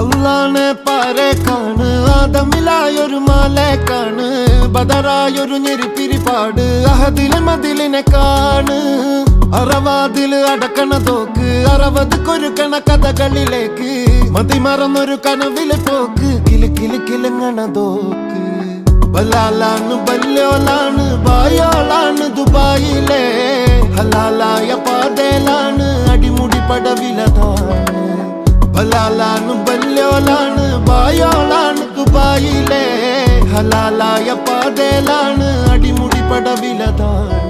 അള്ളാനെ പാരേക്കാണ് ആദമിലായൊരു മാലേക്കാണ് ബദറായൊരു ഞെരിപ്പിരിപ്പാട് അഹദിലെ മതിലിനെ കാണ് അറവാതില് അടക്കണ തോക്ക് 60 കൊരുക്കണ കഥകളിലേക്ക് മതിമറന്നൊരു കനവിലെ പോക്ക് കിലി കിലി കിലങ്ങണ തോക്ക് ബലാലാണ് ബല്യോലാണ് ബായോളാണ് ദുബായിലെ ഹലാലായ പാതയിലാണ് അടിമുടി പടവിലതാണ് ബലാലാണ് ബല്യോലാണ് ബായോളാണ് ദുബായിലെ ഹലാലായ പാതയിലാണ് അടിമുടി പടവിലതാണ്